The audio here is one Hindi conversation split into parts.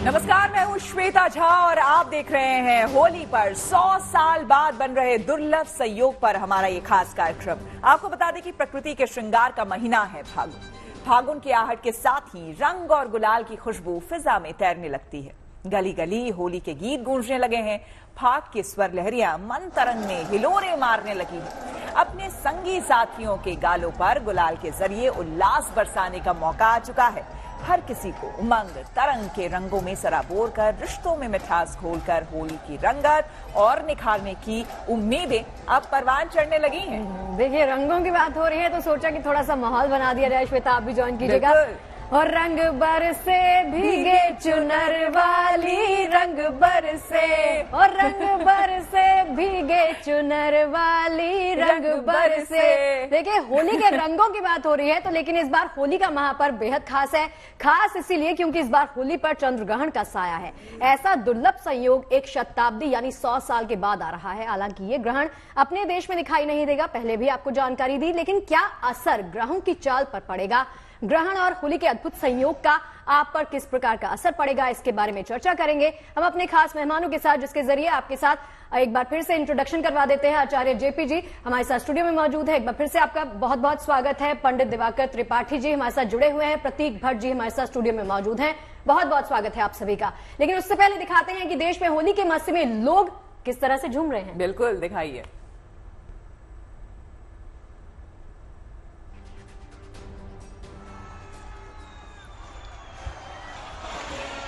नमस्कार, मैं हूं श्वेता झा और आप देख रहे हैं होली पर 100 साल बाद बन रहे दुर्लभ संयोग पर हमारा ये खास कार्यक्रम। आपको बता दें कि प्रकृति के श्रृंगार का महीना है फागुन। फागुन की आहट के साथ ही रंग और गुलाल की खुशबू फिजा में तैरने लगती है। गली गली होली के गीत गूंजने लगे हैं। फाग की स्वर लहरियां मन तरंगने हिलोरे मारने लगी हैं। अपने संगी साथियों के गालों पर गुलाल के जरिए उल्लास बरसाने का मौका आ चुका है। हर किसी को उमंग तरंग के रंगों में सराबोर कर रिश्तों में मिठास घोलकर होली की रंगत और निखारने की उम्मीदें अब परवान चढ़ने लगी हैं। देखिए, रंगों की बात हो रही है तो सोचा कि थोड़ा सा माहौल बना दिया जाए। श्वेता, आप भी ज्वाइन कीजिएगा। और रंग बरसे भीगे चुनर वाली, रंग बरसे, और रंग बरसे भीगे चुनर वाली, रंग बरसे। देखिए, होली के रंगों की बात हो रही है तो लेकिन इस बार होली का महापर्व बेहद खास है। खास इसीलिए क्योंकि इस बार होली पर चंद्र ग्रहण का साया है। ऐसा दुर्लभ संयोग एक शताब्दी यानी 100 साल के बाद आ रहा है। हालांकि ये ग्रहण अपने देश में दिखाई नहीं देगा, पहले भी आपको जानकारी दी, लेकिन क्या असर ग्रहों की चाल पर पड़ेगा, ग्रहण और होली के अद्भुत संयोग का आप पर किस प्रकार का असर पड़ेगा, इसके बारे में चर्चा करेंगे हम अपने खास मेहमानों के साथ, जिसके जरिए आपके साथ एक बार फिर से इंट्रोडक्शन करवा देते हैं। आचार्य जेपी जी हमारे साथ स्टूडियो में मौजूद है। एक बार फिर से आपका बहुत बहुत स्वागत है। पंडित दिवाकर त्रिपाठी जी हमारे साथ जुड़े हुए हैं। प्रतीक भट्ट जी हमारे साथ स्टूडियो में मौजूद हैं। बहुत बहुत स्वागत है आप सभी का। लेकिन उससे पहले दिखाते हैं कि देश में होली के मस्ती में लोग किस तरह से झूम रहे हैं। बिल्कुल, दिखाइए।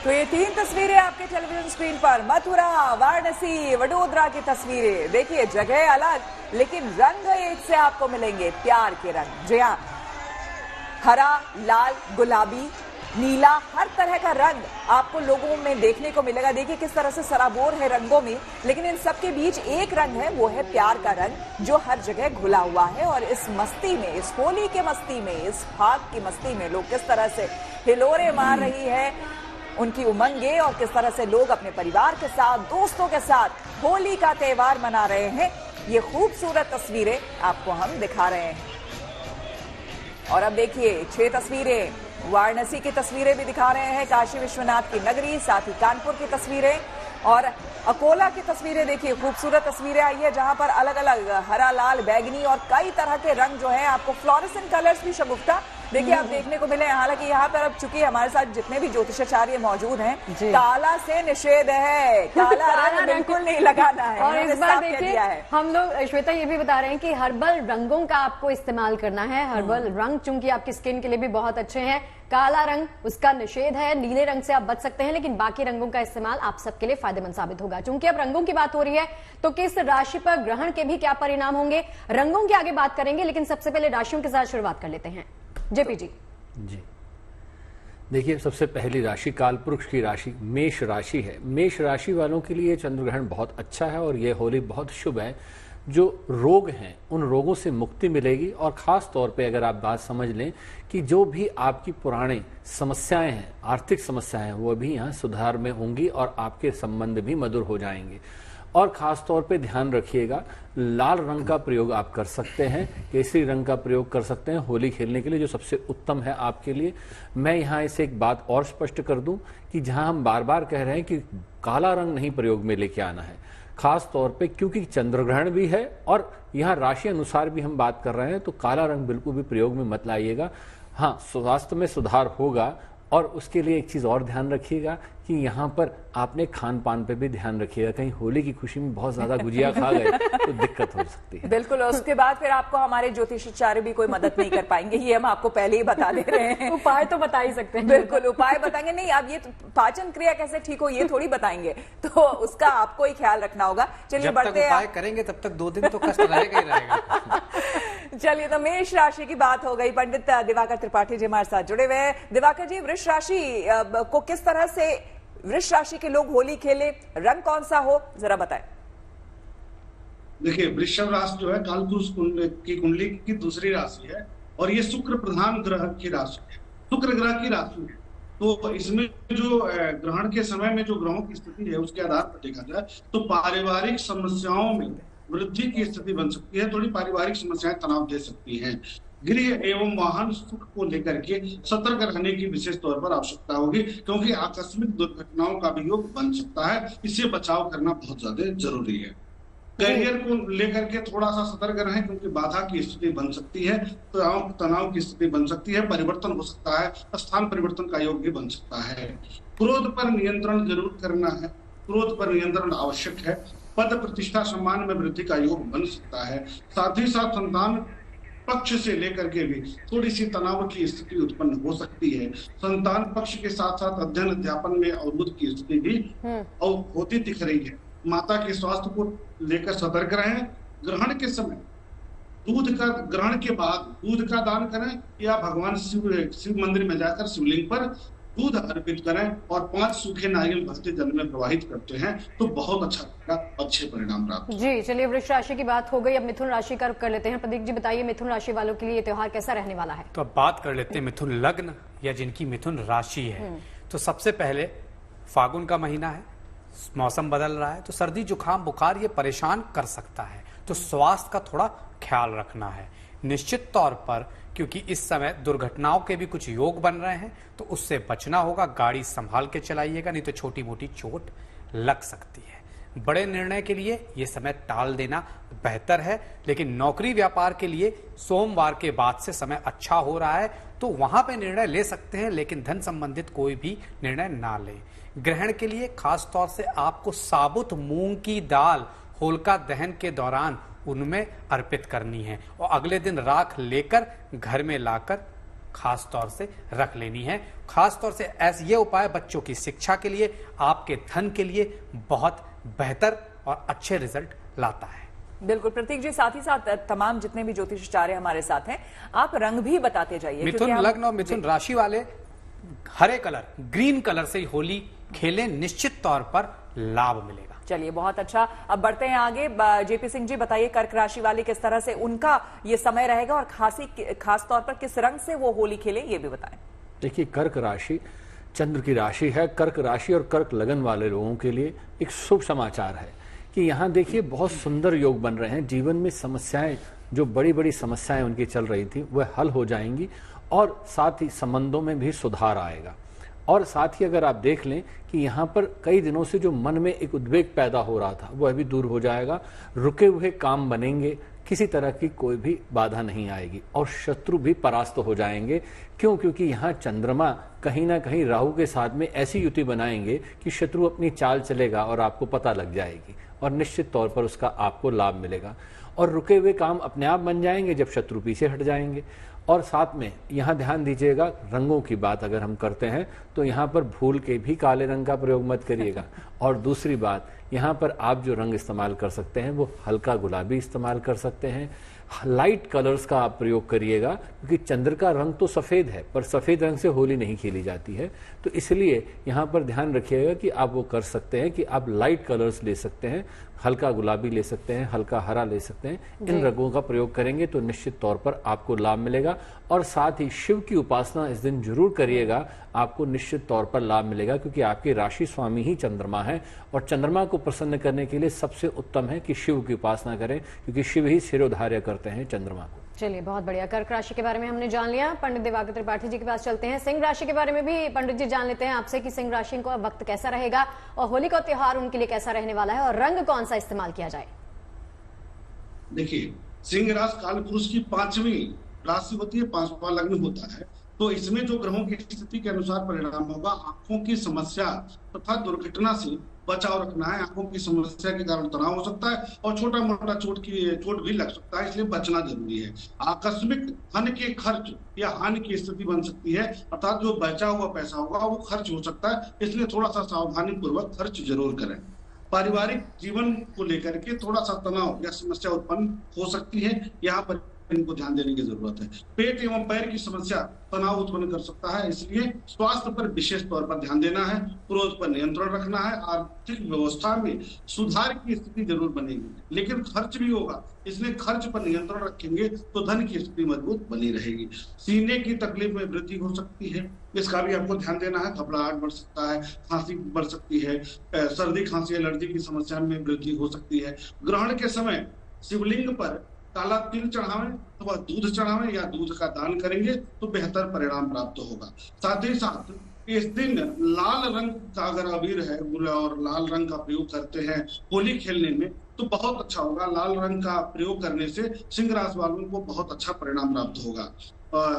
तो ये 3 तस्वीरें आपके टेलीविजन स्क्रीन पर, मथुरा, वाराणसी, वडोदरा की तस्वीरें। देखिए, जगह अलग लेकिन रंग एक से आपको मिलेंगे, प्यार के रंग। जी हाँ, हरा, लाल, गुलाबी, नीला, हर तरह का रंग आपको लोगों में देखने को मिलेगा। देखिए किस तरह से सराबोर है रंगों में, लेकिन इन सबके बीच एक रंग है, वो है प्यार का रंग, जो हर जगह घुला हुआ है। और इस मस्ती में, इस होली के मस्ती में, इस फाग की मस्ती में लोग किस तरह से हिलोरे मार रही है, उनकी उमंगे, और किस तरह से लोग अपने परिवार के साथ, दोस्तों के साथ होली का त्योहार मना रहे हैं, ये खूबसूरत तस्वीरें आपको हम दिखा रहे हैं। और अब देखिए 6 तस्वीरें वाराणसी की तस्वीरें भी दिखा रहे हैं, काशी विश्वनाथ की नगरी, साथ ही कानपुर की तस्वीरें और अकोला की तस्वीरें। देखिए, खूबसूरत तस्वीरें आई है जहां पर अलग अलग हरा, लाल, बैगनी और कई तरह के रंग जो है आपको फ्लोरेसेंट कलर्स भी शगुफ्ता देखिए आप देखने को मिले। हालांकि यहाँ पर अब चूंकि हमारे साथ जितने भी ज्योतिषाचार्य मौजूद हैं, काला से निषेध है, काला रंग बिल्कुल नहीं लगाना है। और इस बार देखिए हम लोग, श्वेता ये भी बता रहे हैं कि हर्बल रंगों का आपको इस्तेमाल करना है। हर्बल रंग चूंकि आपकी स्किन के लिए भी बहुत अच्छे हैं। काला रंग उसका निषेध है, नीले रंग से आप बच सकते हैं, लेकिन बाकी रंगों का इस्तेमाल आप सबके लिए फायदेमंद साबित होगा। चूंकि अब रंगों की बात हो रही है तो किस राशि पर ग्रहण के भी क्या परिणाम होंगे, रंगों की आगे बात करेंगे, लेकिन सबसे पहले राशियों के साथ शुरुआत कर लेते हैं। जेपी जी। देखिए, सबसे पहली राशि कालपुरुष की राशि मेष राशि है। मेष राशि वालों के लिए चंद्रग्रहण बहुत अच्छा है और यह होली बहुत शुभ है। जो रोग हैं उन रोगों से मुक्ति मिलेगी, और खास तौर पे अगर आप बात समझ लें कि जो भी आपकी पुरानी समस्याएं हैं, आर्थिक समस्याएं हैं, वो भी यहाँ सुधार में होंगी और आपके संबंध भी मधुर हो जाएंगे। और खास तौर पे ध्यान रखिएगा, लाल रंग का प्रयोग आप कर सकते हैं, केसरी रंग का प्रयोग कर सकते हैं होली खेलने के लिए, जो सबसे उत्तम है आपके लिए। मैं यहाँ इसे एक बात और स्पष्ट कर दूं कि जहां हम बार बार कह रहे हैं कि काला रंग नहीं प्रयोग में लेके आना है, खास तौर पे क्योंकि चंद्रग्रहण भी है और यहाँ राशि अनुसार भी हम बात कर रहे हैं, तो काला रंग बिल्कुल भी प्रयोग में मत लाइएगा। हाँ, स्वास्थ्य में सुधार होगा। और उसके लिए एक चीज और ध्यान रखिएगा कि यहाँ पर आपने खान पान पे भी ध्यान रखिएगा, कहीं होली की खुशी में बहुत ज्यादा गुजिया खा गए तो दिक्कत हो सकती है। बिल्कुल, और उसके बाद फिर आपको हमारे ज्योतिषाचार्य भी कोई मदद नहीं कर पाएंगे, ये हम आपको पहले ही बता दे रहे हैं। उपाय तो बता ही सकते हैं। बिल्कुल, उपाय बताएंगे नहीं, अब ये पाचन क्रिया कैसे ठीक हो ये थोड़ी बताएंगे, तो उसका आपको ही ख्याल रखना होगा। चलिए बढ़ते हैं। उपाय करेंगे तब तक 2 दिन तो कष्ट रहेगा ही रहेगा। चलिए, तो मेष राशि की बात हो गई। पंडित दिवाकर त्रिपाठी जी हमारे साथ जुड़े हुए हैं। दिवाकर जी, वृष राशि को किस तरह से वृष राशि के लोग होली खेले, रंग कौन सा हो, जरा बताएं। देखिए, वृषभ राशि जो है कालपुरुष की कुंडली की दूसरी राशि है और ये शुक्र प्रधान ग्रह की राशि है, शुक्र ग्रह की राशि है। तो इसमें जो ग्रहण के समय में जो ग्रहों की स्थिति है उसके आधार पर देखा जाए तो पारिवारिक समस्याओं में वृद्धि की स्थिति बन सकती है, थोड़ी पारिवारिक समस्याएं तनाव दे सकती हैं। गृह एवं वाहन सुख को लेकर के सतर्क रहने की विशेष तौर पर आवश्यकता होगी, क्योंकि आकस्मिक दुर्घटनाओं का भी योग बन सकता है। इससे बचाव करना बहुत ज्यादा जरूरी है। करियर को लेकर के थोड़ा सा सतर्क रहें, क्योंकि बाधा की स्थिति बन सकती है, तनाव की स्थिति बन सकती है, परिवर्तन हो सकता है, स्थान परिवर्तन का योग भी बन सकता है। क्रोध पर नियंत्रण जरूर करना है, क्रोध पर नियंत्रण आवश्यक है। पद प्रतिष्ठा सम्मान में वृद्धि का योग बन सकता है। साथ ही साथ संतान पक्ष से लेकर के भी थोड़ी सी तनाव की स्थिति उत्पन्न हो सकती है। संतान पक्ष के साथ साथ अध्ययन अध्यापन में अवरोध की स्थिति भी होती दिख रही है। माता के स्वास्थ्य को लेकर सतर्क रहें। ग्रहण के समय दूध का ग्रहण के बाद दूध का दान करें, या भगवान शिव मंदिर में जाकर शिवलिंग पर दूध अर्पित करें और 5 सूखे नारियल बहते जल में प्रवाहित करते हैं तो बहुत अच्छा लगेगा, अच्छे परिणाम प्राप्त। जी चलिए, वृष राशि की बात हो गई, अब मिथुन राशि का रुख कर लेते हैं। प्रदीप जी बताइए, मिथुन राशि वालों के लिए ये त्योहार कैसा रहने वाला है? तो अब बात कर लेते हैं मिथुन लग्न या जिनकी मिथुन राशि है। तो सबसे पहले फागुन का महीना है, मौसम बदल रहा है, तो सर्दी जुकाम बुखार ये परेशान कर सकता है, तो स्वास्थ्य का थोड़ा ख्याल रखना है निश्चित तौर पर, क्योंकि इस समय दुर्घटनाओं के भी कुछ योग बन रहे हैं, तो उससे बचना होगा। गाड़ी संभाल के चलाइएगा, नहीं तो छोटी मोटी चोट लग सकती है। बड़े निर्णय के लिए ये समय टाल देना बेहतर है, लेकिन नौकरी व्यापार के लिए सोमवार के बाद से समय अच्छा हो रहा है, तो वहां पे निर्णय ले सकते हैं, लेकिन धन संबंधित कोई भी निर्णय ना ले। ग्रहण के लिए खास तौर से आपको साबुत मूंग की दाल होलिका दहन के दौरान उनमें अर्पित करनी है, और अगले दिन राख लेकर घर में लाकर खास तौर से रख लेनी है। खास तौर से ऐसे ये उपाय बच्चों की शिक्षा के लिए, आपके धन के लिए बहुत बेहतर और अच्छे रिजल्ट लाता है। बिल्कुल प्रतीक जी, साथ ही साथ तमाम जितने भी ज्योतिषाचार्य हमारे साथ हैं, आप रंग भी बताते जाइए। मिथुन लग्न और मिथुन राशि वाले हरे कलर, ग्रीन कलर से होली खेलें, निश्चित तौर पर लाभ मिलेगा। चलिए बहुत अच्छा, अब बढ़ते हैं आगे। जेपी सिंह जी बताइए, कर्क राशि वाले किस तरह से उनका ये समय रहेगा और खास तौर पर किस रंग से वो होली खेलें, ये भी बताएं। देखिए, कर्क राशि चंद्र की राशि है। कर्क राशि और कर्क लगन वाले लोगों के लिए एक शुभ समाचार है कि यहाँ देखिए बहुत सुंदर योग बन रहे हैं। जीवन में समस्याएं, जो बड़ी बड़ी समस्याएं उनकी चल रही थी, वह हल हो जाएंगी, और साथ ही संबंधों में भी सुधार आएगा। और साथ ही अगर आप देख लें कि यहाँ पर कई दिनों से जो मन में एक उद्वेग पैदा हो रहा था, वह भी दूर हो जाएगा। रुके हुए काम बनेंगे, किसी तरह की कोई भी बाधा नहीं आएगी, और शत्रु भी परास्त हो जाएंगे। क्यों? क्योंकि यहाँ चंद्रमा कहीं ना कहीं राहु के साथ में ऐसी युति बनाएंगे कि शत्रु अपनी चाल चलेगा और आपको पता लग जाएगी, और निश्चित तौर पर उसका आपको लाभ मिलेगा। और रुके हुए काम अपने आप बन जाएंगे जब शत्रु पीछे हट जाएंगे। और साथ में यहाँ ध्यान दीजिएगा, रंगों की बात अगर हम करते हैं तो यहाँ पर भूल के भी काले रंग का प्रयोग मत करिएगा। और दूसरी बात, यहाँ पर आप जो रंग इस्तेमाल कर सकते हैं वो हल्का गुलाबी इस्तेमाल कर सकते हैं। लाइट कलर्स का आप प्रयोग करिएगा, क्योंकि चंद्र का रंग तो सफ़ेद है, पर सफ़ेद रंग से होली नहीं खेली जाती है। तो इसलिए यहाँ पर ध्यान रखिएगा कि आप वो कर सकते हैं कि आप लाइट कलर्स ले सकते हैं, हल्का गुलाबी ले सकते हैं, हल्का हरा ले सकते हैं। इन रंगों का प्रयोग करेंगे तो निश्चित तौर पर आपको लाभ मिलेगा। और साथ ही शिव की उपासना इस दिन जरूर करिएगा, आपको निश्चित तौर पर लाभ मिलेगा, क्योंकि आपकी राशि स्वामी ही चंद्रमा है, और चंद्रमा को प्रसन्न करने के लिए सबसे उत्तम है कि शिव की उपासना करें, क्योंकि शिव ही शिरोधार्य करते हैं चंद्रमा को। चलिए बहुत बढ़िया, कर्क राशि के बारे में हमने जान लिया। पंडित दिवाकर त्रिपाठी जी के पास चलते हैं। सिंह राशि के बारे में भी पंडित जी जान लेते हैं आपसे कि सिंह राशि को वक्त कैसा रहेगा और होली का त्योहार उनके लिए कैसा रहने वाला है, और रंग कौन सा इस्तेमाल किया जाए। देखिए, सिंह राशि काल पुरुष की 5वीं राशि होती है, 5वां लग्न होता है। तो इसमें जो ग्रहों की स्थिति के अनुसार परिणाम होगा, आंखों की समस्या तथा दुर्घटना से बचाव रखना है। आंखों की समस्या के कारण तनाव हो सकता है और छोटा मोटा चोट भी लग सकता है, इसलिए बचना जरूरी है। आकस्मिक धन के खर्च या हानि की स्थिति बन सकती है, अर्थात जो बचा हुआ पैसा होगा वो खर्च हो सकता है, इसलिए थोड़ा सा सावधानी पूर्वक खर्च जरूर करें। पारिवारिक जीवन को लेकर के थोड़ा सा तनाव या समस्या उत्पन्न हो सकती है, यहाँ पर इनको ध्यान देने की जरूरत है। पेट एवं पैर की समस्या तनाव उत्पन्न कर सकता है, इसलिए स्वास्थ्य पर विशेष तौर पर ध्यान देना है। क्रोध पर नियंत्रण रखना है। आर्थिक व्यवस्था में सुधार की स्थिति जरूर बनेगी, लेकिन खर्च भी होगा, इसलिए खर्च पर नियंत्रण रखेंगे तो धन की स्थिति मजबूत बनी रहेगी। सीने की तकलीफ में वृद्धि हो सकती है, इसका भी आपको ध्यान देना है। घबराहट बढ़ सकता है, खांसी बढ़ सकती है, सर्दी खांसी एलर्जी की समस्या में वृद्धि हो सकती है। ग्रहण के समय शिवलिंग पर काला तिल चढ़ावें अथवा दूध चढ़ावें या दूध का दान करेंगे तो बेहतर परिणाम प्राप्त होगा। साथ ही साथ इस दिन लाल रंग का अगर अबीर है और लाल रंग का प्रयोग करते हैं होली खेलने में तो बहुत अच्छा होगा। लाल रंग का प्रयोग करने से सिंह राशि वालों को बहुत अच्छा परिणाम प्राप्त होगा।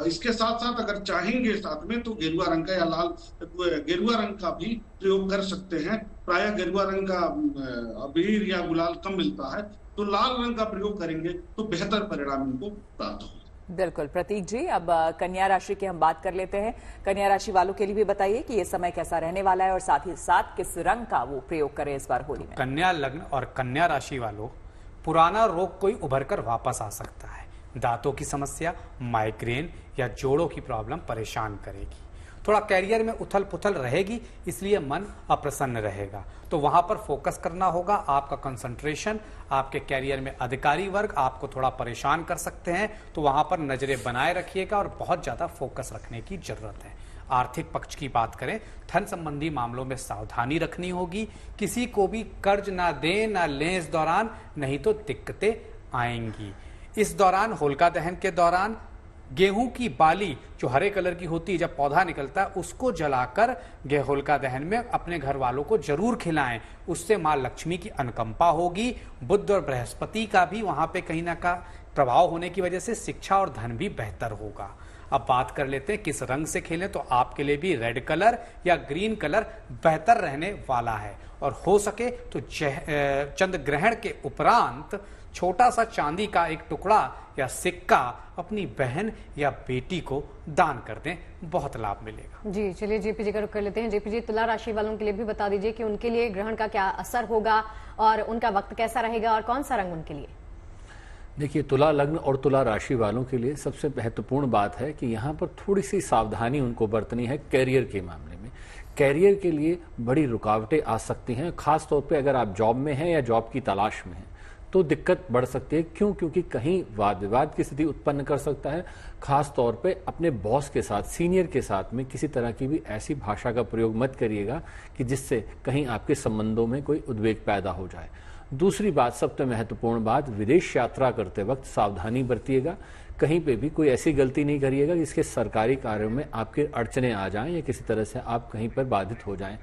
इसके साथ साथ अगर चाहेंगे साथ में तो गेरुआ रंग का या गेरुआ रंग का भी प्रयोग कर सकते हैं। प्रायः गेरुआ रंग का अबीर या गुलाल कम मिलता है, तो लाल रंग का प्रयोग करेंगे तो बेहतर परिणाम इनको प्राप्त होगा। बिल्कुल प्रतीक जी, अब कन्या राशि की हम बात कर लेते हैं। कन्या राशि वालों के लिए भी बताइए कि ये समय कैसा रहने वाला है और साथ ही साथ किस रंग का वो प्रयोग करें इस बार होली में। कन्या लग्न और कन्या राशि वालों, पुराना रोग कोई उभर कर वापस आ सकता है। दांतों की समस्या, माइग्रेन या जोड़ों की प्रॉब्लम परेशान करेगी। थोड़ा कैरियर में उथल पुथल रहेगी, इसलिए मन अप्रसन्न रहेगा, तो वहां पर फोकस करना होगा। आपका कंसंट्रेशन, आपके कैरियर में अधिकारी वर्ग आपको थोड़ा परेशान कर सकते हैं, तो वहां पर नजरें बनाए रखिएगा और बहुत ज्यादा फोकस रखने की जरूरत है। आर्थिक पक्ष की बात करें, धन संबंधी मामलों में सावधानी रखनी होगी। किसी को भी कर्ज ना दें ना लें इस दौरान, नहीं तो दिक्कतें आएंगी। इस दौरान होलिका दहन के दौरान गेहूं की बाली जो हरे कलर की होती है, जब पौधा निकलता है उसको जलाकर होलिका दहन में अपने घर वालों को जरूर खिलाएं। उससे मां लक्ष्मी की अनुकंपा होगी। बुध और बृहस्पति का भी वहां पे कहीं ना का प्रभाव होने की वजह से शिक्षा और धन भी बेहतर होगा। अब बात कर लेते हैं किस रंग से खेलें, तो आपके लिए भी रेड कलर या ग्रीन कलर बेहतर रहने वाला है। और हो सके तो चंद्र ग्रहण के उपरांत छोटा सा चांदी का एक टुकड़ा या सिक्का अपनी बहन या बेटी को दान कर दें, बहुत लाभ मिलेगा। जी चलिए जेपी जी का रुख कर लेते हैं। जेपी जी, तुला राशि वालों के लिए भी बता दीजिए कि उनके लिए ग्रहण का क्या असर होगा और उनका वक्त कैसा रहेगा और कौन सा रंग उनके लिए। देखिए, तुला लग्न और तुला राशि वालों के लिए सबसे महत्वपूर्ण बात है कि यहाँ पर थोड़ी सी सावधानी उनको बरतनी है। कैरियर के मामले में कैरियर के लिए बड़ी रुकावटें आ सकती हैं, खासतौर पे अगर आप जॉब में हैं या जॉब की तलाश में हैं तो दिक्कत बढ़ सकती है। क्यों? क्योंकि कहीं वाद विवाद की स्थिति उत्पन्न कर सकता है। खास तौर पे अपने बॉस के साथ, सीनियर के साथ में किसी तरह की भी ऐसी भाषा का प्रयोग मत करिएगा कि जिससे कहीं आपके संबंधों में कोई उद्वेग पैदा हो जाए। दूसरी बात, सबसे महत्वपूर्ण बात, विदेश यात्रा करते वक्त सावधानी बरतिएगा। कहीं पे भी कोई ऐसी गलती नहीं करिएगा जिसके सरकारी कार्यों में आपके अड़चने आ जाएं या किसी तरह से आप कहीं पर बाधित हो जाएं।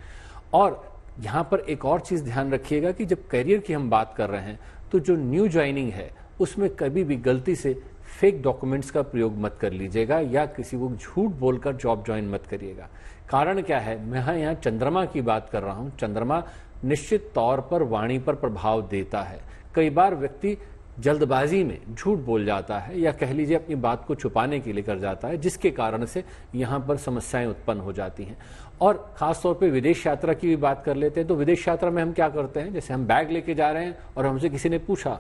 और यहाँ पर एक और चीज ध्यान रखिएगा कि जब करियर की हम बात कर रहे हैं तो जो न्यू ज्वाइनिंग है उसमें कभी भी गलती से फेक डॉक्यूमेंट्स का प्रयोग मत कर लीजिएगा या किसी को झूठ बोलकर जॉब ज्वाइन मत करिएगा। कारण क्या है, मैं यहाँ चंद्रमा की बात कर रहा हूँ। चंद्रमा निश्चित तौर पर वाणी पर प्रभाव देता है। कई बार व्यक्ति जल्दबाजी में झूठ बोल जाता है या कह लीजिए अपनी बात को छुपाने के लिए कर जाता है, जिसके कारण से यहाँ पर समस्याएं उत्पन्न हो जाती हैं। और खासतौर पे विदेश यात्रा की भी बात कर लेते हैं, तो विदेश यात्रा में हम क्या करते हैं, जैसे हम बैग लेके जा रहे हैं और हमसे किसी ने पूछा,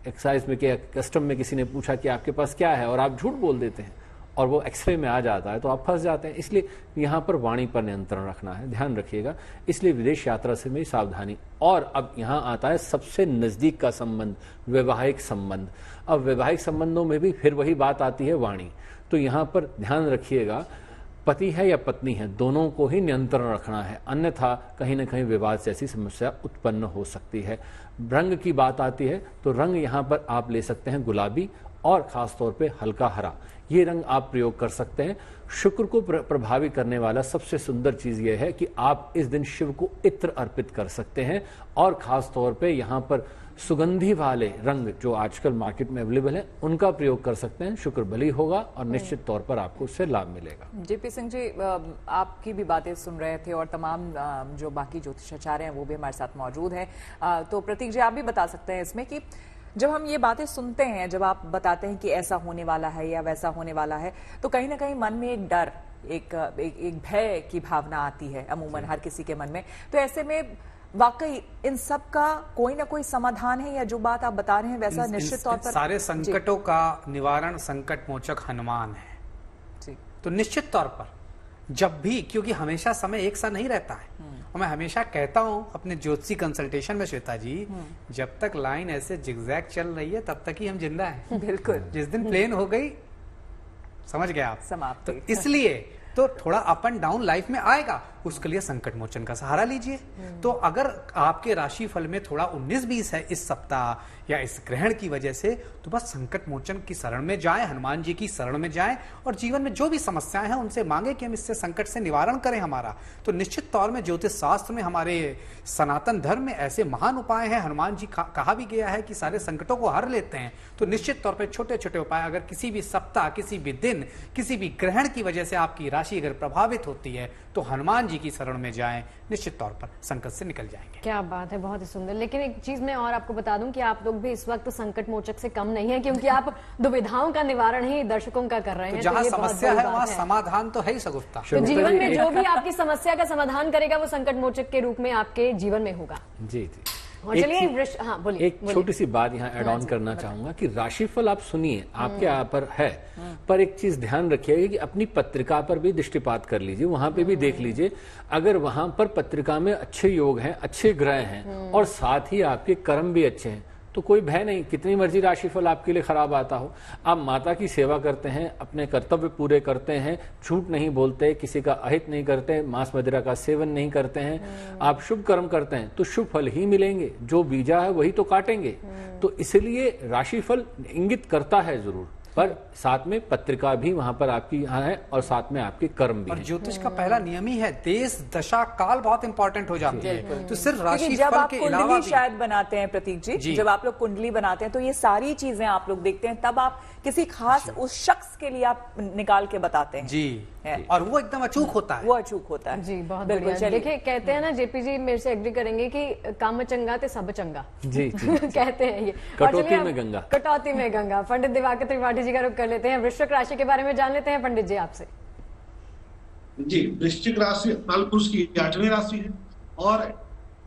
एक्साइज में क्या कस्टम में किसी ने पूछा कि आपके पास क्या है, और आप झूठ बोल देते हैं और वो एक्सरे में आ जाता है तो आप फंस जाते हैं। इसलिए यहाँ पर वाणी पर नियंत्रण रखना है, ध्यान रखिएगा। इसलिए विदेश यात्रा से मेरी सावधानी। और अब यहाँ आता है सबसे नजदीक का संबंध, वैवाहिक संबंध। अब वैवाहिक संबंधों में भी फिर वही बात आती है, वाणी। तो यहाँ पर ध्यान रखिएगा, पति है या पत्नी है, दोनों को ही नियंत्रण रखना है, अन्यथा कहीं न कहीं विवाद से ऐसी समस्या उत्पन्न हो सकती है। रंग की बात आती है तो रंग यहाँ पर आप ले सकते हैं गुलाबी और खासतौर पे हल्का हरा, ये रंग आप प्रयोग कर सकते हैं। शुक्र को प्रभावी करने वाला सबसे सुंदर चीज यह है कि आप इस दिन शिव को इत्र अर्पित कर सकते हैं और खासतौर पे यहाँ पर सुगंधी वाले रंग जो आजकल मार्केट में अवेलेबल है उनका प्रयोग कर सकते हैं। शुक्र बली होगा और निश्चित तौर पर आपको उससे लाभ मिलेगा। जेपी सिंह जी, आपकी भी बातें सुन रहे थे और तमाम जो बाकी ज्योतिषाचार्य हैं वो भी हमारे साथ मौजूद हैं। तो प्रतीक जी, आप भी बता सकते हैं इसमें कि जब हम ये बातें सुनते हैं, जब आप बताते हैं कि ऐसा होने वाला है या वैसा होने वाला है, तो कहीं ना कहीं मन में एक डर, एक भय की भावना आती है अमूमन हर किसी के मन में। तो ऐसे में वाकई इन सब का कोई ना कोई समाधान है या जो बात आप बता रहे हैं वैसा निश्चित तौर पर सारे संकटों का निवारण संकट मोचक हनुमान है जी। तो निश्चित तौर पर जब भी, क्योंकि हमेशा समय एक सा नहीं रहता है, और मैं हमेशा कहता हूं अपने ज्योतिषी कंसल्टेशन में, श्वेता जी, जब तक लाइन ऐसे जिगजैग चल रही है तब तक ही हम जिंदा हैं। बिल्कुल। जिस दिन प्लेन हो गई, समझ गए आप, समाप्त। तो इसलिए तो थोड़ा अप एंड डाउन लाइफ में आएगा। उसके लिए संकट मोचन का सहारा लीजिए। तो अगर आपके राशि फल में थोड़ा 19-20 है इस सप्ताह या इस ग्रहण की वजह से, तो बस संकट मोचन की शरण में जाएं, हनुमान जी की शरण में जाएं और जीवन में जो भी समस्याएं हैं उनसे मांगे कि हम इससे संकट से निवारण करें हमारा। तो निश्चित तौर में ज्योतिष शास्त्र में, हमारे सनातन धर्म में ऐसे महान उपाय हैं। हनुमान जी कहा भी गया है कि सारे संकटों को हर लेते हैं। तो निश्चित तौर पर छोटे छोटे उपाय, अगर किसी भी सप्ताह, किसी भी दिन, किसी भी ग्रहण की वजह से आपकी राशि अगर प्रभावित होती है तो हनुमान जी की शरण में जाएं, निश्चित तौर पर संकट से निकल जाएंगे। क्या बात है, बहुत ही सुंदर। लेकिन एक चीज मैं और आपको बता दूं कि आप लोग भी इस वक्त संकट मोचक से कम नहीं है, क्योंकि आप दुविधाओं का निवारण ही दर्शकों का कर रहे हैं। जहां ये समस्या बहुत है वहां बात समाधान तो है ही सगुफ्ता। तो जीवन में जो भी आपकी समस्या का समाधान करेगा वो संकट मोचक के रूप में आपके जीवन में होगा। जी जी। और चलिए, हाँ बोलिए। एक छोटी सी बात यहाँ ऐड ऑन करना चाहूंगा कि राशिफल आप सुनिए, आपके यहाँ पर है, पर एक चीज ध्यान रखिएगा कि अपनी पत्रिका पर भी दृष्टिपात कर लीजिए, वहां पे भी देख लीजिए। अगर वहां पर पत्रिका में अच्छे योग हैं, अच्छे ग्रह हैं और साथ ही आपके कर्म भी अच्छे हैं, तो कोई भय नहीं, कितनी मर्जी राशिफल आपके लिए खराब आता हो। आप माता की सेवा करते हैं, अपने कर्तव्य पूरे करते हैं, झूठ नहीं बोलते, किसी का अहित नहीं करते, मांस मदिरा का सेवन नहीं करते हैं, आप शुभ कर्म करते हैं तो शुभ फल ही मिलेंगे। जो बीजा है वही तो काटेंगे। तो इसलिए राशिफल इंगित करता है जरूर, पर साथ में पत्रिका भी वहां पर आपकी यहाँ है और साथ में आपके कर्म भी और है। ज्योतिष का पहला नियम ही है, देश दशा काल बहुत इंपॉर्टेंट हो जाती है। तो सिर्फ राशि जब फल आप के अलावा कुंडली भी शायद बनाते हैं प्रतीक जी, जब आप लोग कुंडली बनाते हैं तो ये सारी चीजें आप लोग देखते हैं, तब आप किसी खास उस शख्स के लिए आप निकाल के बताते हैं जी, है। और वो एकदम अचूक होता है। वो अचूक होता है। जी, बहुत बिल्कुल। बढ़िया। चलिए, देखिए, कहते हैं ना, जेपी जी मेरे से एग्री करेंगे कि काम चंगा ते सब चंगा। जी जी। कहते हैं ये। और कटौती चलिए, में गंगा। कटौती में गंगा। पंडित दिवाकर त्रिपाठी जी का रुख कर लेते हैं, वृश्चिक राशि के बारे में जान लेते हैं पंडित जी आपसे। जी, वृश्चिक राशि कालपुरुष की 8वीं राशि है और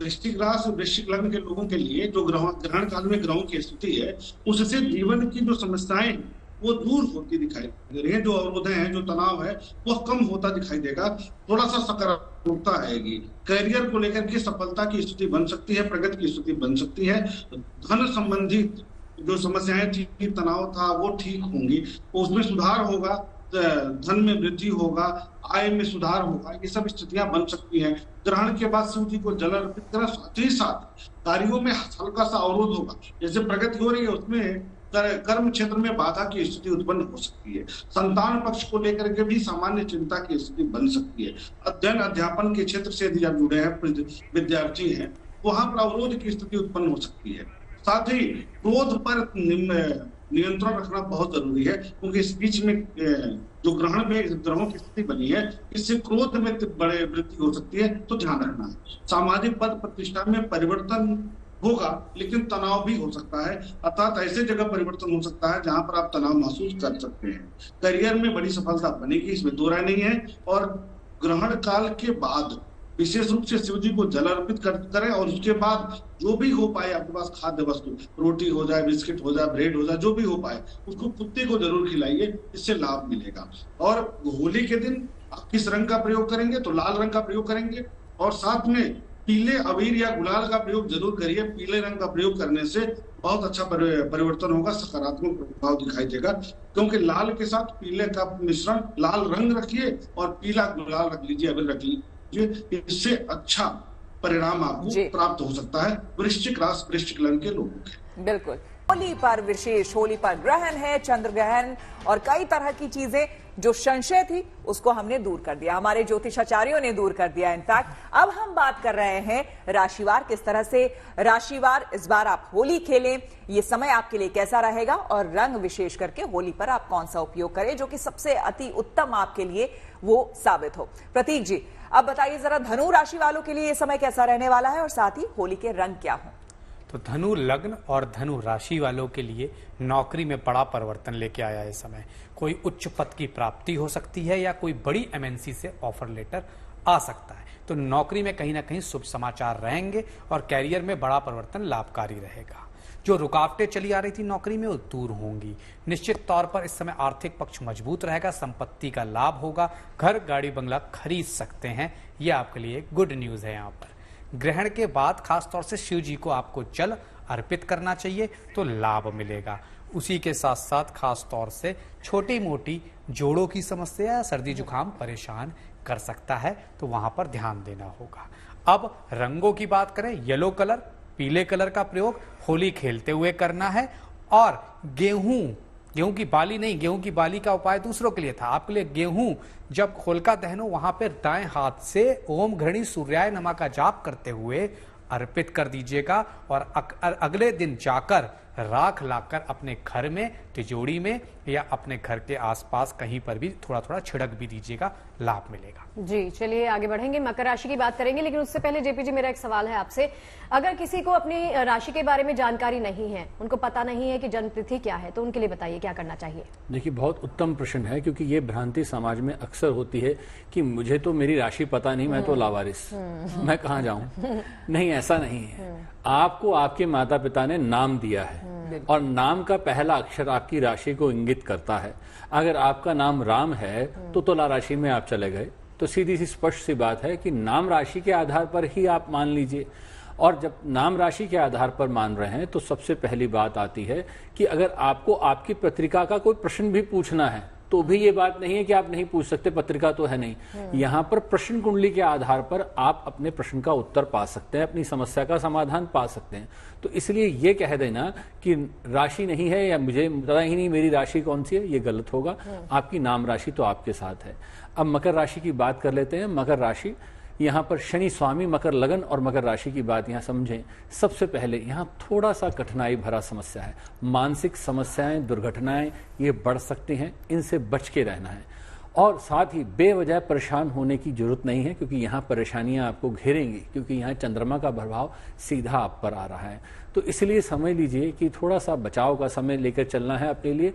वृश्चिक राशि वृश्चिक लग्न के लोगों के लिए जो ग्रहण काल में ग्रहों की स्थिति है, उससे जीवन की जो समस्याएं हैं वो दूर होती दिखाई दे रही है। जो अवरोध हैं, जो तनाव है, वो कम होता दिखाई देगा। थोड़ा सा सकारात्मकता आएगी। करियर को लेकर के सफलता की स्थिति बन सकती है, प्रगति की स्थिति बन सकती है। धन संबंधित जो समस्याएं थी, तनाव था, वो ठीक होंगी, उसमें सुधार होगा, धन में वृद्धि होगा, आय में सुधार होगा। ये सब स्थितियां बन सकती हैं। ग्रहण के बाद शिव जी को जल अर्पित करें, साथ ही साथ कार्यों में हल्का सा अवरोध होगा। जैसे प्रगति हो रही है उसमें कर्म क्षेत्र में बाधा की स्थिति उत्पन्न हो सकती है। संतान पक्ष को लेकर के भी सामान्य चिंता की स्थिति बन सकती है। अध्ययन अध्यापन के क्षेत्र से यदि आप जुड़े हैं, विद्यार्थी हैं, वहां पर अवरोध की स्थिति उत्पन्न हो सकती है। साथ ही क्रोध पर नियंत्रण रखना बहुत जरूरी है, क्योंकि इस बीच में जो ग्रहण में ग्रहों की स्थिति बनी है, इससे क्रोध में बड़े वृद्धि हो सकती है, तो ध्यान रखना है। सामाजिक पद प्रतिष्ठा में परिवर्तन होगा, लेकिन तनाव भी हो सकता है। अर्थात ऐसे जगह परिवर्तन हो सकता है जहां पर आप तनाव महसूस कर सकते हैं। करियर में बड़ी सफलता बनेगी, इसमें दो राय नहीं है। और ग्रहण काल के बाद विशेष रूप से शिव जी को जल अर्पित करें और उसके बाद जो भी हो पाए आपके पास खाद्य वस्तु, रोटी हो जाए, बिस्किट हो जाए, ब्रेड हो जाए, जो भी हो पाए उसको कुत्ते को जरूर खिलाइए, इससे लाभ मिलेगा। और होली के दिन आप किस रंग का प्रयोग करेंगे, तो लाल रंग का प्रयोग करेंगे और साथ में पीले अबीर या गुलाल का प्रयोग जरूर करिए। पीले रंग का प्रयोग करने से बहुत अच्छा परिवर्तन होगा, सकारात्मक प्रभाव दिखाई देगा। क्योंकि लाल के साथ पीले का मिश्रण, लाल रंग रखिए और पीला गुलाल रख लीजिए, अबीर रख लीजिए, इससे अच्छा परिणाम आपको प्राप्त हो सकता है वृश्चिक राशि वृश्चिक लग्न के लोगों के। बिल्कुल। होली पर विशेष, होली पर ग्रहण है, चंद्र ग्रहण और कई तरह की चीजें जो संशय थी उसको हमने दूर कर दिया, हमारे ज्योतिषाचार्यों ने दूर कर दिया। इनफैक्ट अब हम बात कर रहे हैं राशिवार, किस तरह से राशिवार इस बार आप होली खेलें, ये समय आपके लिए कैसा रहेगा और रंग विशेष करके होली पर आप कौन सा उपयोग करें जो कि सबसे अति उत्तम आपके लिए वो साबित हो। प्रतीक जी, अब बताइए जरा, धनु राशि वालों के लिए ये समय कैसा रहने वाला है और साथ ही होली के रंग क्या हों? तो धनु लग्न और धनु राशि वालों के लिए नौकरी में बड़ा परिवर्तन लेके आया है समय। कोई उच्च पद की प्राप्ति हो सकती है या कोई बड़ी एमएनसी से ऑफर लेटर आ सकता है। तो नौकरी में कहीं ना कहीं शुभ समाचार रहेंगे और कैरियर में बड़ा परिवर्तन लाभकारी रहेगा। जो रुकावटें चली आ रही थी नौकरी में वो दूर होंगी। निश्चित तौर पर इस समय आर्थिक पक्ष मजबूत रहेगा, संपत्ति का लाभ होगा, घर गाड़ी बंगला खरीद सकते हैं। ये आपके लिए गुड न्यूज है। यहाँ पर ग्रहण के बाद खासतौर से शिव जी को आपको जल अर्पित करना चाहिए तो लाभ मिलेगा। उसी के साथ साथ खास तौर से छोटी मोटी जोड़ों की समस्या या सर्दी जुकाम परेशान कर सकता है, तो वहां पर ध्यान देना होगा। अब रंगों की बात करें, येलो कलर, पीले कलर का प्रयोग होली खेलते हुए करना है। और गेहूं की बाली नहीं, गेहूं की बाली का उपाय दूसरों के लिए था, आपके लिए गेहूं जब होलिका दहन हो वहां पर दाएं हाथ से ओम घृणी सूर्याय नमः का जाप करते हुए अर्पित कर दीजिएगा। और अगले दिन जाकर राख लाकर अपने घर में, तिजोरी में या अपने घर के आसपास कहीं पर भी थोड़ा थोड़ा छिड़क भी दीजिएगा, लाभ मिलेगा। जी चलिए आगे बढ़ेंगे, मकर राशि की बात करेंगे, लेकिन उससे पहले जेपी जी मेरा एक सवाल है आपसे। अगर किसी को अपनी राशि के बारे में जानकारी नहीं है, उनको पता नहीं है कि जन्म तिथि क्या है, तो उनके लिए बताइए क्या करना चाहिए। देखिए बहुत उत्तम प्रश्न है, क्योंकि ये भ्रांति समाज में अक्सर होती है कि मुझे तो मेरी राशि पता नहीं, मैं तो लावारिस, मैं कहाँ जाऊं। नहीं, ऐसा नहीं है। आपको आपके माता पिता ने नाम दिया है और नाम का पहला अक्षर आपकी राशि को इंगित करता है। अगर आपका नाम राम है तो तुला राशि में आप चले गए। तो सीधी सी स्पष्ट सी बात है कि नाम राशि के आधार पर ही आप मान लीजिए। और जब नाम राशि के आधार पर मान रहे हैं तो सबसे पहली बात आती है कि अगर आपको आपकी पत्रिका का कोई प्रश्न भी पूछना है तो भी ये बात नहीं है कि आप नहीं पूछ सकते, पत्रिका तो है नहीं। यहाँ पर प्रश्न कुंडली के आधार पर आप अपने प्रश्न का उत्तर पा सकते हैं, अपनी समस्या का समाधान पा सकते हैं। तो इसलिए ये कह देना कि राशि नहीं है या मुझे पता ही नहीं मेरी राशि कौन सी है, ये गलत होगा। आपकी नाम राशि तो आपके साथ है। अब मकर राशि की बात कर लेते हैं। मकर राशि, यहाँ पर शनि स्वामी मकर लगन और मकर राशि की बात यहाँ समझें। सबसे पहले यहाँ थोड़ा सा कठिनाई भरा समस्या है, मानसिक समस्याएं, दुर्घटनाएं ये बढ़ सकती हैं, इनसे बच के रहना है। और साथ ही बेवजह परेशान होने की जरूरत नहीं है, क्योंकि यहाँ परेशानियां आपको घेरेंगी, क्योंकि यहाँ चंद्रमा का प्रभाव सीधा आप पर आ रहा है। तो इसलिए समझ लीजिए कि थोड़ा सा बचाव का समय लेकर चलना है अपने लिए।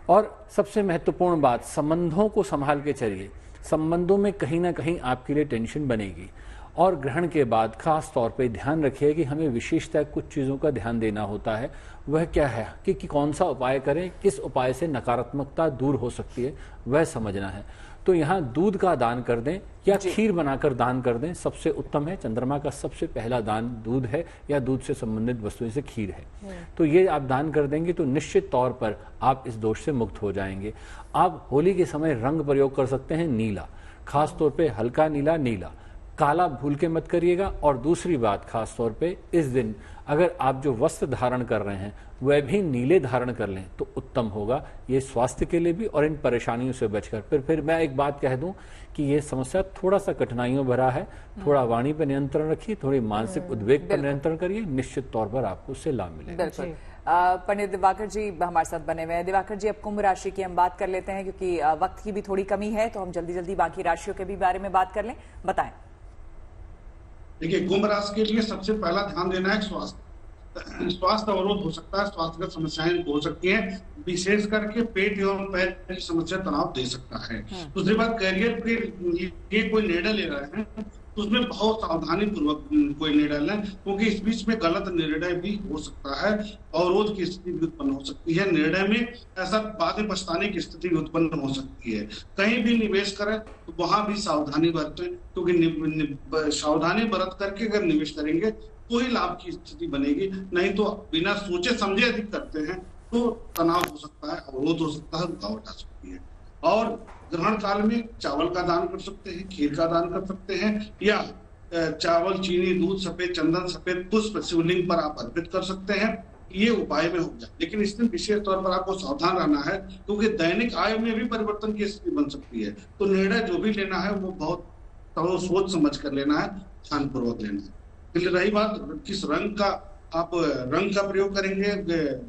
और सबसे महत्वपूर्ण बात, संबंधों को संभाल के चलिए। संबंधों में कहीं ना कहीं आपके लिए टेंशन बनेगी। और ग्रहण के बाद खास तौर पे ध्यान रखिए कि हमें विशेषतः कुछ चीज़ों का ध्यान देना होता है। वह क्या है कि कौन सा उपाय करें, किस उपाय से नकारात्मकता दूर हो सकती है, वह समझना है। तो यहाँ दूध का दान कर दें या खीर बनाकर दान कर दें, सबसे उत्तम है। चंद्रमा का सबसे पहला दान दूध है या दूध से संबंधित वस्तुएं से खीर है। तो ये आप दान कर देंगे तो निश्चित तौर पर आप इस दोष से मुक्त हो जाएंगे। आप होली के समय रंग प्रयोग कर सकते हैं नीला, खास तौर पे हल्का नीला, नीला काला भूल के मत करिएगा। और दूसरी बात, खास तौर पे इस दिन अगर आप जो वस्त्र धारण कर रहे हैं वह भी नीले धारण कर लें तो उत्तम होगा, ये स्वास्थ्य के लिए भी और इन परेशानियों से बचकर। फिर मैं एक बात कह दूं कि ये समस्या थोड़ा सा कठिनाइयों भरा है। थोड़ा वाणी पर नियंत्रण रखिए, थोड़ी मानसिक उद्वेग पर नियंत्रण करिए, निश्चित तौर पर आपको उससे लाभ मिलेगा। बिल्कुल। पंडित दिवाकर जी हमारे साथ बने हुए हैं। दिवाकर जी, अब कुंभ राशि की हम बात कर लेते हैं, क्योंकि वक्त की भी थोड़ी कमी है, तो हम जल्दी जल्दी बाकी राशियों के भी बारे में बात कर लें। बताएं। देखिए, कुंभ राशि के लिए सबसे पहला ध्यान देना है स्वास्थ्य। स्वास्थ्य अवरोध हो सकता है, स्वास्थ्यगत समस्याएं हो सकती हैं, विशेष करके पेट एवं पैर की समस्या तनाव दे सकता है। दूसरी बात, करियर के लिए कोई निर्णय ले रहे हैं तो उसमें बहुत सावधानी पूर्वक कोई निर्णय लें, क्योंकि इस बीच में गलत निर्णय भी हो सकता है, अवरोध की स्थिति भी उत्पन्न हो सकती है। निर्णय में ऐसा बाद में पछताने की स्थिति भी उत्पन्न हो सकती है। कहीं भी निवेश करें तो वहां भी सावधानी बरतें, क्योंकि सावधानी बरत करके अगर निवेश करेंगे तो ही लाभ की स्थिति बनेगी, नहीं तो बिना सोचे समझे अधिक करते हैं तो तनाव हो सकता है, अवरोध हो सकता है, रुकावट आ सकती है। और ग्रहण काल में चावल का दान कर सकते हैं, खीर का दान कर सकते हैं, या चावल, चीनी, दूध, सफेद चंदन, सफेद पुष्प शिवलिंग पर आप अर्पित कर सकते हैं। ये उपाय में हो जाए, लेकिन इस दिन विशेष तौर पर आपको सावधान रहना है, क्योंकि दैनिक आय में भी परिवर्तन की स्थिति बन सकती है। तो निर्णय जो भी लेना है वो बहुत सोच समझ कर लेना है, ध्यानपूर्वक लेना है। फिर रही बात किस रंग का आप रंग का प्रयोग करेंगे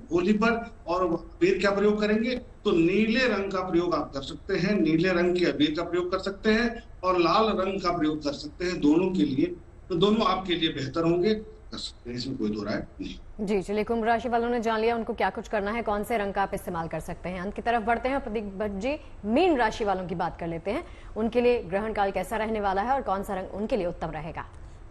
होली पर और अबीर का प्रयोग करेंगे, तो नीले रंग का प्रयोग आप कर सकते हैं, नीले रंग के अबीर का प्रयोग कर सकते हैं और लाल रंग का प्रयोग कर सकते हैं। दोनों के लिए, तो दोनों आपके लिए बेहतर होंगे, कर सकते हैं, इसमें कोई दो राय नहीं। जी चलिए, कुंभ राशि वालों ने जान लिया उनको क्या कुछ करना है, कौन से रंग का आप इस्तेमाल कर सकते हैं। अंत की तरफ बढ़ते हैं। प्रदीप भट्ट जी, मीन राशि वालों की बात कर लेते हैं, उनके लिए ग्रहण काल कैसा रहने वाला है और कौन सा रंग उनके लिए उत्तम रहेगा।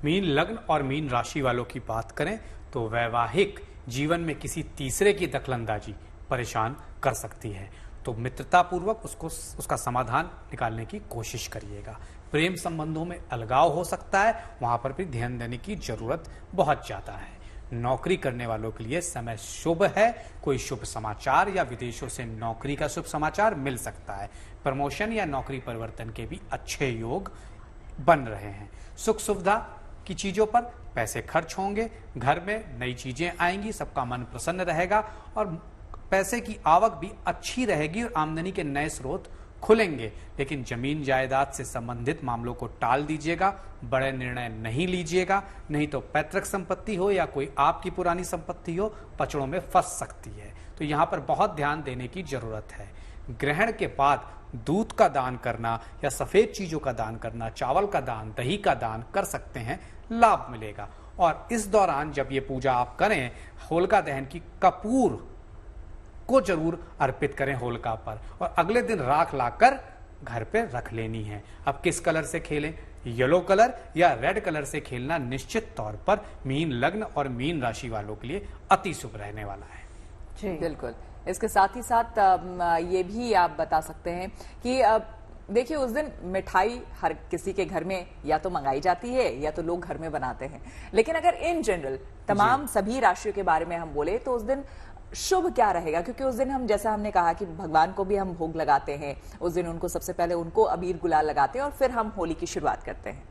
मीन लग्न और मीन राशि वालों की बात करें तो वैवाहिक जीवन में किसी तीसरे की दखलंदाजी परेशान कर सकती है, तो मित्रता पूर्वक उसका समाधान निकालने की कोशिश करिएगा। प्रेम संबंधों में अलगाव हो सकता है, वहां पर भी ध्यान देने की जरूरत बहुत ज्यादा है। नौकरी करने वालों के लिए समय शुभ है। कोई शुभ समाचार या विदेशों से नौकरी का शुभ समाचार मिल सकता है। प्रमोशन या नौकरी परिवर्तन के भी अच्छे योग बन रहे हैं। सुख सुविधा की चीजों पर पैसे खर्च होंगे, घर में नई चीजें आएंगी, सबका मन प्रसन्न रहेगा और पैसे की आवक भी अच्छी रहेगी और आमदनी के नए स्रोत खुलेंगे। लेकिन जमीन जायदाद से संबंधित मामलों को टाल दीजिएगा, बड़े निर्णय नहीं लीजिएगा, नहीं तो पैतृक संपत्ति हो या कोई आपकी पुरानी संपत्ति हो, पचड़ों में फंस सकती है। तो यहां पर बहुत ध्यान देने की जरूरत है। ग्रहण के बाद दूध का दान करना या सफेद चीजों का दान करना, चावल का दान, दही का दान कर सकते हैं, लाभ मिलेगा। और इस दौरान जब ये पूजा आप करें, होलिका दहन की कपूर को जरूर अर्पित करें होलिका पर, और अगले दिन राख लाकर घर पे रख लेनी है। अब किस कलर से खेलें, येलो कलर या रेड कलर से खेलना निश्चित तौर पर मीन लग्न और मीन राशि वालों के लिए अति शुभ रहने वाला है। जी बिल्कुल। इसके साथ ही साथ ये भी आप बता सकते हैं कि देखिए उस दिन मिठाई हर किसी के घर में या तो मंगाई जाती है या तो लोग घर में बनाते हैं, लेकिन अगर इन जनरल तमाम सभी राशियों के बारे में हम बोले तो उस दिन शुभ क्या रहेगा? क्योंकि उस दिन हम, जैसा हमने कहा कि भगवान को भी हम भोग लगाते हैं, उस दिन उनको सबसे पहले उनको अबीर गुलाल लगाते हैं और फिर हम होली की शुरुआत करते हैं।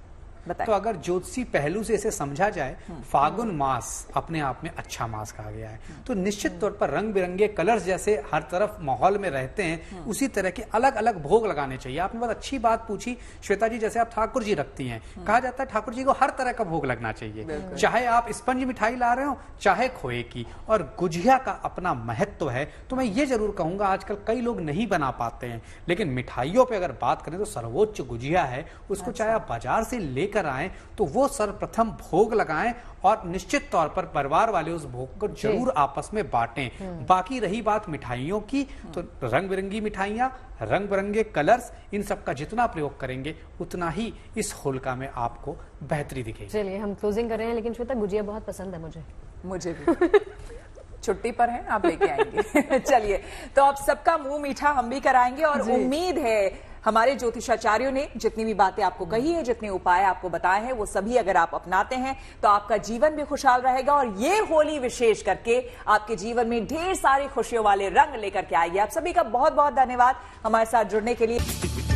तो अगर ज्योतिषी पहलू से इसे समझा जाए, फागुन मास अपने आप में अच्छा मास कहा गया है। तो निश्चित तौर पर रंग बिरंगे कलर्स जैसे हर तरफ माहौल में रहते हैं, उसी तरह के अलग अलग भोग लगाने चाहिए। आपने बहुत अच्छी बात पूछी श्वेता जी, जैसे आप ठाकुर जी रखती हैं, कहा जाता है ठाकुर जी को हर तरह का भोग लगना चाहिए, चाहे आप स्पंज मिठाई ला रहे हो चाहे खोए की। और गुजिया का अपना महत्व है। तो मैं ये जरूर कहूंगा, आजकल कई लोग नहीं बना पाते हैं, लेकिन मिठाइयों पर अगर बात करें तो सर्वोच्च गुजिया है, उसको चाहे आप बाजार से लेकर आए तो वो सर्वप्रथम भोग लगाएं और निश्चित तौर पर परिवार वाले उस भोग को जरूर आपस में बांटें। बाकी रही बात मिठाइयों की, तो रंग बिरंगी मिठाइयां, रंग बिरंगे कलर्स, इन सब का जितना प्रयोग करेंगे उतना ही इस होलिका में आपको बेहतरी दिखेगी। चलिए हम क्लोजिंग कर रहे हैं, लेकिन श्वेता गुजिया बहुत पसंद है मुझे भी छुट्टी पर हैं आप, लेके आएंगे। चलिए, तो अब सबका मुंह मीठा हम भी कराएंगे और उम्मीद है हमारे ज्योतिषाचार्यों ने जितनी भी बातें आपको कही है, जितने उपाय आपको बताए हैं, वो सभी अगर आप अपनाते हैं तो आपका जीवन भी खुशहाल रहेगा और ये होली विशेष करके आपके जीवन में ढेर सारी खुशियों वाले रंग लेकर के आएगी। आप सभी का बहुत बहुत धन्यवाद हमारे साथ जुड़ने के लिए।